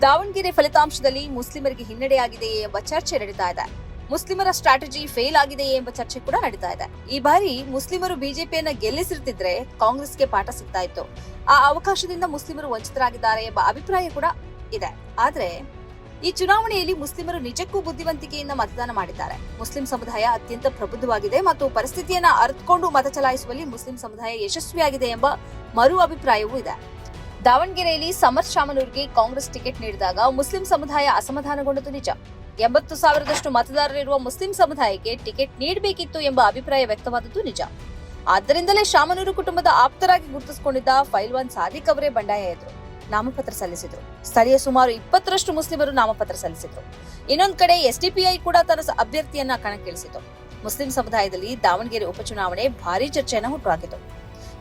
ದಾವಣಗೆರೆ ಫಲಿತಾಂಶದಲ್ಲಿ ಮುಸ್ಲಿಮರಿಗೆ ಹಿನ್ನಡೆಯಾಗಿದೆಯೇ ಎಂಬ ಚರ್ಚೆ ನಡೀತಾ ಇದೆ. ಮುಸ್ಲಿಮರ ಸ್ಟ್ರಾಟಜಿ ಫೇಲ್ ಆಗಿದೆಯೇ ಎಂಬ ಚರ್ಚೆ ಕೂಡ ನಡೀತಾ ಇದೆ. ಈ ಬಾರಿ ಮುಸ್ಲಿಮರು ಬಿಜೆಪಿಯನ್ನ ಗೆಲ್ಲಿಸಿರ್ತಿದ್ರೆ ಕಾಂಗ್ರೆಸ್ಗೆ ಪಾಠ ಸಿಗ್ತಾ ಇತ್ತು. ಆ ಅವಕಾಶದಿಂದ ಮುಸ್ಲಿಮರು ವಂಚಿತರಾಗಿದ್ದಾರೆ ಎಂಬ ಅಭಿಪ್ರಾಯ ಕೂಡ ಇದೆ. ಆದ್ರೆ ಈ ಚುನಾವಣೆಯಲ್ಲಿ ಮುಸ್ಲಿಮರು ನಿಜಕ್ಕೂ ಬುದ್ಧಿವಂತಿಕೆಯಿಂದ ಮತದಾನ ಮಾಡಿದ್ದಾರೆ. ಮುಸ್ಲಿಂ ಸಮುದಾಯ ಅತ್ಯಂತ ಪ್ರಬುದ್ಧವಾಗಿದೆ ಮತ್ತು ಪರಿಸ್ಥಿತಿಯನ್ನ ಅರ್ಥಕೊಂಡು ಮತ ಚಲಾಯಿಸುವಲ್ಲಿ ಮುಸ್ಲಿಂ ಸಮುದಾಯ ಯಶಸ್ವಿಯಾಗಿದೆ ಎಂಬ ಮರು ಅಭಿಪ್ರಾಯವೂ ಇದೆ. ದಾವಣಗೆರೆಯಲ್ಲಿ ಸಮರ್ಥ್ ಶಾಮನೂರ್ಗೆ ಕಾಂಗ್ರೆಸ್ ಟಿಕೆಟ್ ನೀಡಿದಾಗ ಮುಸ್ಲಿಂ ಸಮುದಾಯ ಅಸಮಾಧಾನಗೊಂಡದ್ದು ನಿಜ. 80,000ದಷ್ಟು ಮತದಾರರಿರುವ ಮುಸ್ಲಿಂ ಸಮುದಾಯಕ್ಕೆ ಟಿಕೆಟ್ ನೀಡಬೇಕಿತ್ತು ಎಂಬ ಅಭಿಪ್ರಾಯ ವ್ಯಕ್ತವಾದದ್ದು ನಿಜ. ಆದ್ದರಿಂದಲೇ ಶಾಮನೂರು ಕುಟುಂಬದ ಆಪ್ತರಾಗಿ ಗುರುತಿಸಿಕೊಂಡಿದ್ದ ಫೈಲ್ವಾನ್ ಸಾದಿಕ್ ಅವರೇ ಬಂಡಾಯ ಎದ್ರು ನಾಮಪತ್ರ ಸಲ್ಲಿಸಿದ್ರು. ಸ್ಥಳೀಯ ಸುಮಾರು 20ರಷ್ಟು ಮುಸ್ಲಿಮರು ನಾಮಪತ್ರ ಸಲ್ಲಿಸಿದ್ರು. ಇನ್ನೊಂದು ಕಡೆ ಎಸ್ಡಿಪಿಐ ಕೂಡ ತನ್ನ ಅಭ್ಯರ್ಥಿಯನ್ನ ಕಣಕ್ಕಿಳಿಸಿತು. ಮುಸ್ಲಿಂ ಸಮುದಾಯದಲ್ಲಿ ದಾವಣಗೆರೆ ಉಪಚುನಾವಣೆ ಭಾರೀ ಚರ್ಚೆಯನ್ನು ಹುಟ್ಟುಹಾಕಿತು.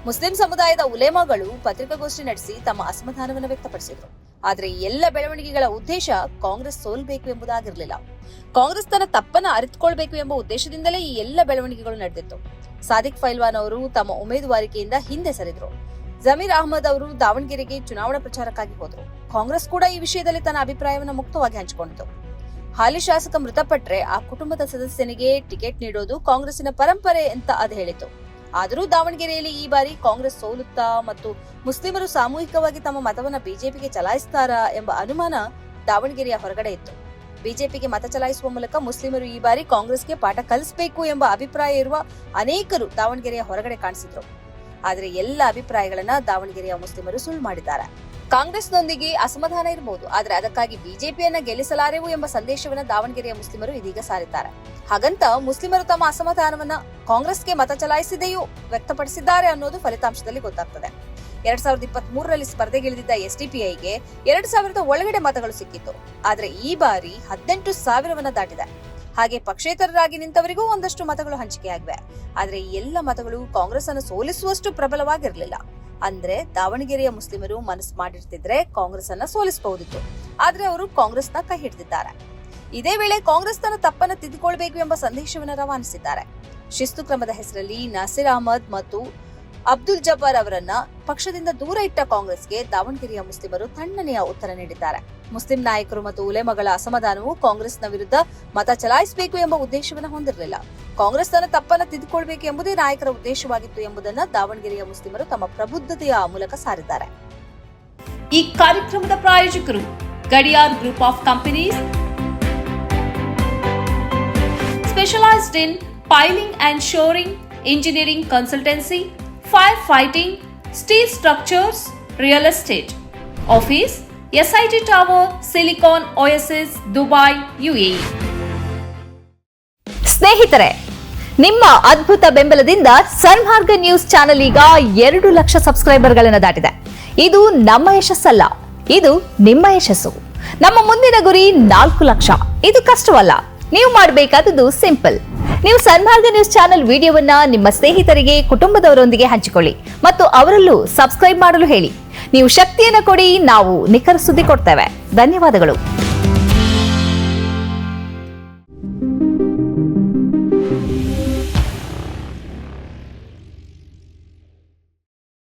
ಮುಸ್ಲಿಂ ಸಮುದಾಯದ ಉಲೇಮಾಗಳು ಪತ್ರಿಕಾಗೋಷ್ಠಿ ನಡೆಸಿ ತಮ್ಮ ಅಸಮಾಧಾನವನ್ನು ವ್ಯಕ್ತಪಡಿಸಿದ್ರು. ಆದರೆ ಎಲ್ಲ ಬೆಳವಣಿಗೆಗಳ ಉದ್ದೇಶ ಕಾಂಗ್ರೆಸ್ ಸೋಲ್ಬೇಕು ಎಂಬುದಾಗಿರಲಿಲ್ಲ. ಕಾಂಗ್ರೆಸ್ ತನ್ನ ತಪ್ಪನ್ನ ಅರಿತುಕೊಳ್ಬೇಕು ಎಂಬ ಉದ್ದೇಶದಿಂದಲೇ ಈ ಎಲ್ಲ ಬೆಳವಣಿಗೆಗಳು ನಡೆದಿತ್ತು. ಸಾದಿಕ್ ಫೈಲ್ವಾನ್ ಅವರು ತಮ್ಮ ಉಮೇದುವಾರಿಕೆಯಿಂದ ಹಿಂದೆ ಸರಿದ್ರು. ಜಮೀರ್ ಅಹಮದ್ ಅವರು ದಾವಣಗೆರೆಗೆ ಚುನಾವಣಾ ಪ್ರಚಾರಕ್ಕಾಗಿ ಹೋದ್ರು. ಕಾಂಗ್ರೆಸ್ ಕೂಡ ಈ ವಿಷಯದಲ್ಲಿ ತನ್ನ ಅಭಿಪ್ರಾಯವನ್ನು ಮುಕ್ತವಾಗಿ ಹಂಚಿಕೊಂಡಿತು. ಹಾಲಿ ಶಾಸಕ ಮೃತಪಟ್ರೆ ಆ ಕುಟುಂಬದ ಸದಸ್ಯನಿಗೆ ಟಿಕೆಟ್ ನೀಡೋದು ಕಾಂಗ್ರೆಸ್ಸಿನ ಪರಂಪರೆ ಅಂತ ಅದು ಹೇಳಿತು. ಆದರೂ ದಾವಣಗೆರೆಯಲ್ಲಿ ಈ ಬಾರಿ ಕಾಂಗ್ರೆಸ್ ಸೋಲುತ್ತಾ ಮತ್ತು ಮುಸ್ಲಿಮರು ಸಾಮೂಹಿಕವಾಗಿ ತಮ್ಮ ಮತವನ್ನ ಬಿಜೆಪಿಗೆ ಚಲಾಯಿಸುತ್ತಾರಾ ಎಂಬ ಅನುಮಾನ ದಾವಣಗೆರೆಯ ಹೊರಗಡೆ ಇತ್ತು. ಬಿಜೆಪಿಗೆ ಮತ ಚಲಾಯಿಸುವ ಮೂಲಕ ಮುಸ್ಲಿಮರು ಈ ಬಾರಿ ಕಾಂಗ್ರೆಸ್ಗೆ ಪಾಠ ಕಲಿಸಬೇಕು ಎಂಬ ಅಭಿಪ್ರಾಯ ಇರುವ ಅನೇಕರು ದಾವಣಗೆರೆಯ ಹೊರಗಡೆ ಕಾಣಿಸಿದ್ರು. ಆದರೆ ಎಲ್ಲ ಅಭಿಪ್ರಾಯಗಳನ್ನ ದಾವಣಗೆರೆಯ ಮುಸ್ಲಿಮರು ಸುಳ್ಳು ಮಾಡಿದ್ದಾರೆ. ಕಾಂಗ್ರೆಸ್ನೊಂದಿಗೆ ಅಸಮಾಧಾನ ಇರಬಹುದು, ಆದರೆ ಅದಕ್ಕಾಗಿ ಬಿಜೆಪಿಯನ್ನ ಗೆಲ್ಲಿಸಲಾರೆವು ಎಂಬ ಸಂದೇಶವನ್ನ ದಾವಣಗೆರೆಯ ಮುಸ್ಲಿಮರು ಇದೀಗ ಸಾರಿದ್ದಾರೆ. ಹಾಗಂತ ಮುಸ್ಲಿಮರು ತಮ್ಮ ಅಸಮಾಧಾನವನ್ನ ಕಾಂಗ್ರೆಸ್ಗೆ ಮತ ಚಲಾಯಿಸಿದೆಯೂ ವ್ಯಕ್ತಪಡಿಸಿದ್ದಾರೆ ಅನ್ನೋದು ಫಲಿತಾಂಶದಲ್ಲಿ ಗೊತ್ತಾಗ್ತದೆ. 2023ರಲ್ಲಿ ಸ್ಪರ್ಧೆಗಿಳಿದಿದ್ದ ಎಸ್ಡಿಪಿಐಗೆ 2,000 ಒಳಗಡೆ ಮತಗಳು ಸಿಕ್ಕಿತ್ತು. ಆದ್ರೆ ಈ ಬಾರಿ 18,000ವನ್ನ ದಾಟಿದೆ. ಹಾಗೆ ಪಕ್ಷೇತರರಾಗಿ ನಿಂತವರಿಗೂ ಒಂದಷ್ಟು ಮತಗಳು ಹಂಚಿಕೆಯಾಗಿವೆ. ಆದ್ರೆ ಈ ಎಲ್ಲ ಮತಗಳು ಕಾಂಗ್ರೆಸ್ ಅನ್ನು ಸೋಲಿಸುವಷ್ಟು ಪ್ರಬಲವಾಗಿರಲಿಲ್ಲ. ಅಂದ್ರೆ ದಾವಣಗೆರೆಯ ಮುಸ್ಲಿಮರು ಮನಸ್ಸು ಮಾಡಿರ್ತಿದ್ರೆ ಕಾಂಗ್ರೆಸ್ ಅನ್ನ ಸೋಲಿಸಬಹುದಿತ್ತು. ಆದ್ರೆ ಅವರು ಕಾಂಗ್ರೆಸ್ನ ಕೈ ಹಿಡಿದಿದ್ದಾರೆ. ಇದೇ ವೇಳೆ ಕಾಂಗ್ರೆಸ್ ತನ್ನ ತಪ್ಪನ್ನು ತಿದ್ದುಕೊಳ್ಬೇಕು ಎಂಬ ಸಂದೇಶವನ್ನು ರವಾನಿಸಿದ್ದಾರೆ. ಶಿಸ್ತು ಕ್ರಮದ ಹೆಸರಲ್ಲಿ ನಾಸಿರ್ ಅಹಮದ್ ಮತ್ತು ಅಬ್ದುಲ್ ಜಬ್ಬಾರ್ ಅವರನ್ನ ಪಕ್ಷದಿಂದ ದೂರ ಇಟ್ಟ ಕಾಂಗ್ರೆಸ್ಗೆ ದಾವಣಗೆರೆಯ ಮುಸ್ಲಿಮರು ತಣ್ಣನೆಯ ಉತ್ತರ ನೀಡಿದ್ದಾರೆ. ಮುಸ್ಲಿಂ ನಾಯಕರು ಮತ್ತು ಉಲೇಮಗಳ ಅಸಮಾಧಾನವು ಕಾಂಗ್ರೆಸ್ನ ವಿರುದ್ಧ ಮತ ಚಲಾಯಿಸಬೇಕು ಎಂಬ ಉದ್ದೇಶವನ್ನು ಹೊಂದಿರಲಿಲ್ಲ. ಕಾಂಗ್ರೆಸ್ ತನ್ನ ತಪ್ಪನ್ನು ತಿದ್ದುಕೊಳ್ಬೇಕು ಎಂಬುದೇ ನಾಯಕರ ಉದ್ದೇಶವಾಗಿತ್ತು ಎಂಬುದನ್ನು ದಾವಣಗೆರೆಯ ಮುಸ್ಲಿಮರು ತಮ್ಮ ಪ್ರಬುದ್ಧತೆಯ ಮೂಲಕ ಸಾರಿದ್ದಾರೆ. ಈ ಕಾರ್ಯಕ್ರಮದ ಪ್ರಾಯೋಜಕರು Gadiyar group of companies, specialized in piling and shoring, engineering consultancy, firefighting, steel structures, real estate. Office, SIT Tower, Silicon Oasis, Dubai, UAE. ಸ್ನೇಹಿತರೆ, ನಿಮ್ಮ ಅದ್ಭುತ ಬೆಂಬಲದಿಂದ ಸನ್ಮಾರ್ಗ ನ್ಯೂಸ್ ಚಾನೆಲ್ ಈಗ 2 ಲಕ್ಷ ಸಬ್ಸ್ಕ್ರೈಬರ್ಗಳನ್ನು ದಾಟಿದೆ. ಇದು ನಮ್ಮ ಯಶಸ್ಸಲ್ಲ, ಇದು ನಿಮ್ಮ ಯಶಸ್ಸು. ನಮ್ಮ ಮುಂದಿನ ಗುರಿ 4 ಲಕ್ಷ. ಇದು ಕಷ್ಟವಲ್ಲ. ನೀವು ಮಾಡಬೇಕಾದದ್ದು ಸಿಂಪಲ್. ನೀವು ಸನ್ಮಾರ್ಗ ನ್ಯೂಸ್ ಚಾನೆಲ್ ವಿಡಿಯೋವನ್ನ ನಿಮ್ಮ ಸ್ನೇಹಿತರಿಗೆ, ಕುಟುಂಬದವರೊಂದಿಗೆ ಹಂಚಿಕೊಳ್ಳಿ ಮತ್ತು ಅವರಲ್ಲೂ ಸಬ್ಸ್ಕ್ರೈಬ್ ಮಾಡಲು ಹೇಳಿ. ನೀವು ಶಕ್ತಿಯನ್ನು ಕೊಡಿ, ನಾವು ನಿಖರ ಸುದ್ದಿ ಕೊಡ್ತೇವೆ. ಧನ್ಯವಾದಗಳು.